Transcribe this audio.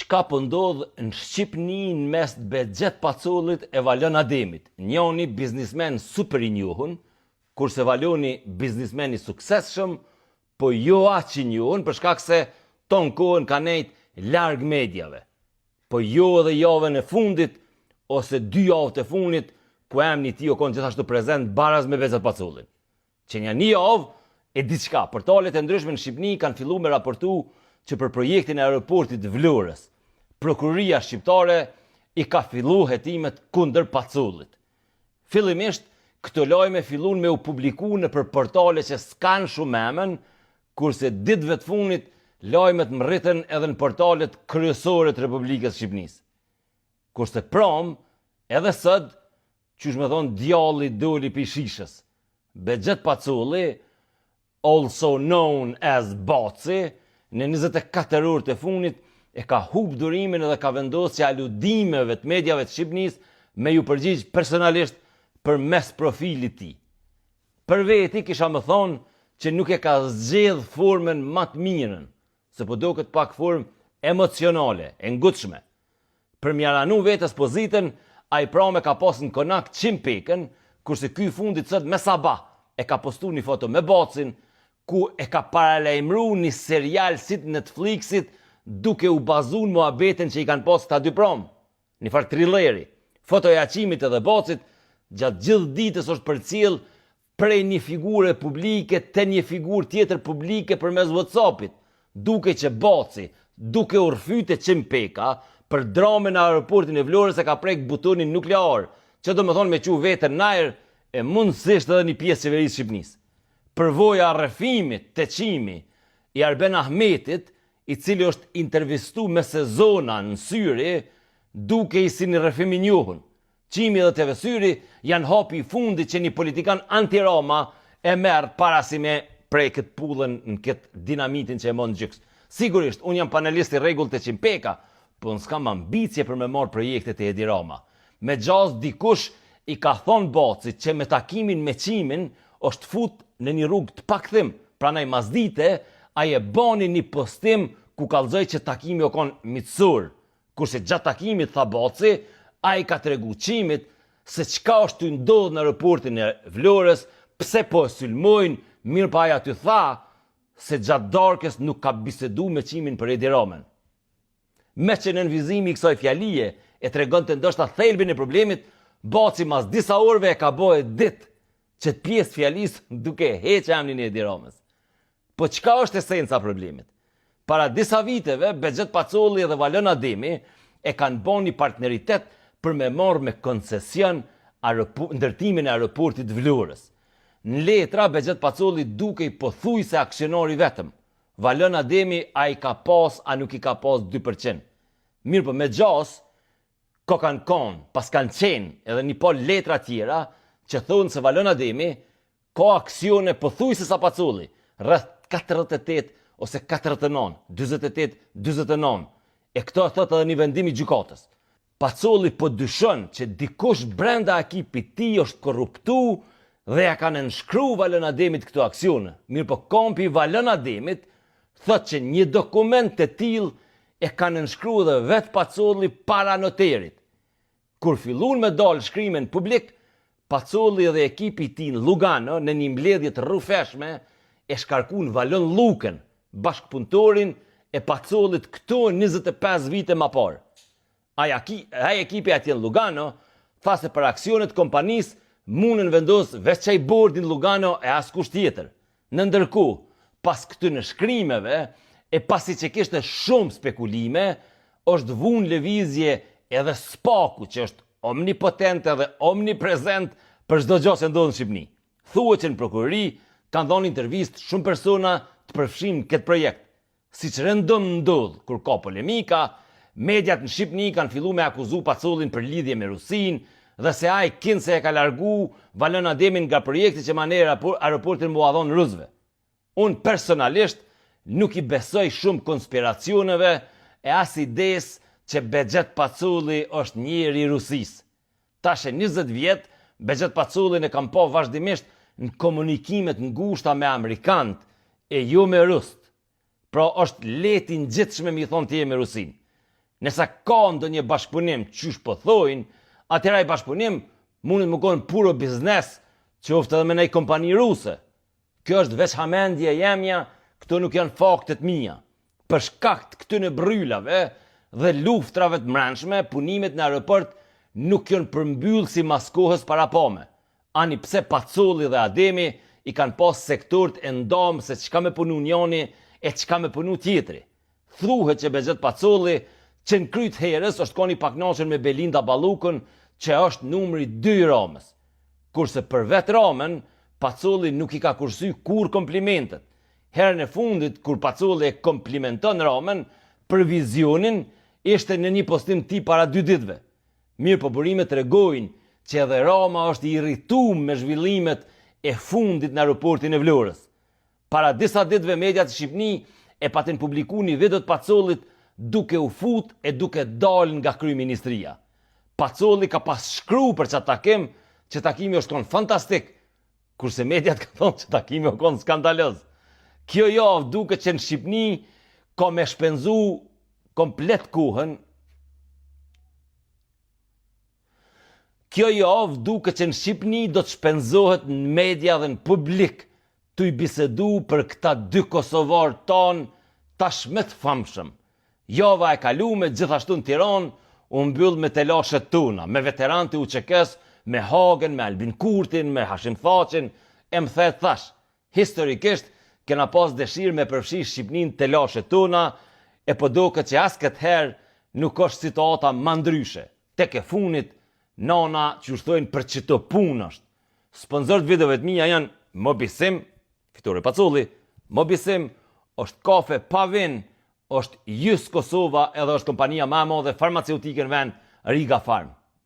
çka po ndodh në Shqipëni në mes të Bexhet Pacollit e Valon Ademit. Njoni biznismen super i njohur, kurse Valoni biznismen i suksesshëm, po jo aq i njohur për shkak se ton kohën ka nejt larg mediave. Po jo edhe javën e fundit ose 2 javët e fundit ku emri i tij u kon gjithashtu prezant baraz me Bexhet Pacollin. Që një javë e diçka, portalet e ndryshme në Shqipëni kanë filluar me raportu që për projektin e aeroportit Vlorës, prokuroria shqiptare i ka filluar hetimet kundër Pacollit. Fillimisht, këto lajme filluan me u publiku në për portale që s'kan shumë emën, kurse ditëve të fundit lajmet mrritën edhe në portalet kryesore të Republikës Shqipënisë. Kurse prom, edhe sot, qysh me thonë djalli doli pi shishës. Bexhet Pacolli, also known as Baci, në 24 orë të fundit e ka humbur durimin edhe ka vendosur aludimeve të mediave të Shqipënisë me ju përgjigj personalisht përmes profilit të tij. Për veti kisha më thonë që nuk e ka zgjedh formën më të mirën, se po duket pak formë emocionale, e ngutshme. Për mjaranu vetes pozitën, ai pra me ka pas në konak Qimpekën, kurse ky fundit sot me sabah e ka postu një foto me Bacin, ku e ka paralajmëru një serial si të Netflixit duke u bazu në muhabetin që i kanë pas këta dy prom. Një farë thrilleri. Fotoja Qimit edhe Bacit gjatë gjithë ditës është përcjell prej një figure publike te një figurë tjetër publike përmes WhatsAppit, duke që Baci, duke u rrfyte Qimpeka për dramën në aeroportin e Vlorës e ka prek butonin nuklear, që do më thonë me qu vetën najër e mundësisht edhe një pjesë qeverisë Shqipënisë. Përvoja rrëfimit të Qimi i Arben Ahmetit, i cili është intervistu me sezona në Syri, duke i si një rrëfim i njohur. Qimi dhe TV Syri janë hapi i fundit që një politikan anti-Roma e merr para si me prej këtë pullën në këtë dinamitin që e mon gjyks. Sigurisht, unë jam panelist i rregullt të Qimpeka, po në s'kam ambicje për me marrë projektet e Edi Rama. Me gjaz dikush i ka thonë Bacit që me takimin me Qimin është fut në një rrugë të pakthim, pranaj masdite, ai e bani një postim ku kallëzoj që takimi o kon mitësur, kurse gjatë takimit tha Baci, ai ka tregu Qimit se çka është të ndodhë në aeroportin e Vlorës, pse po e sulmojnë, mirë pa aja të tha se gjatë darkës nuk ka bisedu me Qimin për Edi Ramën. Me që në nënvizimi i kësaj fjalije e tregon të ndoshta thelbin e problemit, Baci mas disa orëve e ka bëhe ditë që të pjesë fjalisë duke heqë emrin e Edi Ramës. Po çka është esenca problemit? Para disa viteve, Bexhet Pacolli dhe Valon Ademi e kanë bën një partneritet për me marrë me koncesion ndërtimin e aeroportit Vlorës. Në letra, Bexhet Pacolli duke i pothuajse aksionari vetëm. Valon Ademi a i ka pas, a nuk i ka pas 2%. Mirë po me gjas, ko kanë konë, pas kanë qenë edhe një po letra tjera, që thonë se Valon Ademi ka aksione pothuajse sa Pacolli, rreth 48 ose 49, 48, 49. E këto e thot edhe një vendim i gjykatës. Pacolli po dyshon që dikush brenda ekipit ti është korruptu dhe ja kanë nënshkru Valon Ademit këto aksione. Mirë po kompi Valon Ademit thot që një dokument të tillë e kanë nënshkru dhe vetë Pacolli para noterit. Kur fillun me dalë shkrimen publik, Pacolli dhe ekipi i tij në Lugano në një mbledhje të rrufeshme e shkarkun Valon Lukën, bashkëpunëtorin e Pacollit këto 25 vite më parë. Ai ekipi atje në Lugano tha se për aksionet kompanisë mundën vendos veç çaj bordin Lugano e askush tjetër. Në ndërkohë, pas këtyre shkrimeve e pasi që kishte shumë spekulime, është vënë lëvizje edhe Spaku që është omnipotent edhe omniprezent për çdo gjë që ndodh në Shqipëni. Thuhet që në prokurori kanë dhënë intervistë shumë persona të përfshijnë këtë projekt. Siç rëndom ndodh kur ka polemika, mediat në Shqipëni kanë filluar me akuzu Pacollin për lidhje me Rusin dhe se ai kinse e ka largu Valon Ademin nga projekti që maner aeroportin mua dhon rusëve. Unë personalisht nuk i besoj shumë konspiracioneve e as idesë që Bexhet Pacolli është njeri i Rusisë. Tash e 20 vjet, Bexhet Pacollin e kam pa vazhdimisht në komunikimet ngushta me amerikanët e jo me rusët. Pra është lehtë i ngjitshme mi thonë ti me Rusin. Nësa ka ndonjë bashkëpunim, qysh po thojnë, atëra i bashkëpunim mundet më konë puro biznes, qoftë edhe me nej kompani ruse. Kjo është veç hamendje jemja, këto nuk janë faktet mia. Për shkak të këtyre bryllave dhe luftrave të mrenshme, punimet në aeroport nuk janë përmbyll si mas kohës para pame. Ani pse Pacolli dhe Ademi i kanë pas sektorët e ndamë se çka me punu njani e çka me punu tjetri. Thuhet që Bexhet Pacolli që në kryt herës është koni paknaqur me Belinda Ballukën, që është numri 2 i Ramës. Kurse për vetë Ramën, Pacolli nuk i ka kursy kur komplimentet. Herën e fundit, kur Pacolli e komplimenton Ramën, për vizionin, ishte në një postim ti para 2 ditëve. Mirë po burimet tregojnë që edhe Rama është i irrituar me zhvillimet e fundit në aeroportin e Vlorës. Para disa ditëve mediat e Shqipni e patin publiku një video të Pacollit duke u fut e duke dal nga kryeministria. Pacolli ka pas shkru për çat takim, që takimi është konë fantastik, kurse mediat ka thonë që takimi është konë skandaloz. Kjo javë duke që në Shqipni ka me shpenzu komplet kohën. Kjo javë duke që në Shqipni do të shpenzohet në media dhe në publik të i bisedu për këta 2 kosovarë tanë tashmet famshëm. Java e kalume gjithashtu në Tiranë u mbyll me telashet tona, me veteran të UÇK-s, me Hagen, me Albin Kurtin, me Hashim Thaqin, e më the thash, historikisht kena pas dëshirë me përfshi Shqipnin telashet tona, e po doket që as këtë herë nuk është situata më ndryshe. Tek e funit, nana që thojnë për çito punë është. Sponsorët videove të mia janë Mobisim, fitore Pacolli, Mobisim, është kafe Pavin, është Jys Kosova edhe është kompania më e madhe farmaceutike në vend, Riga Farm.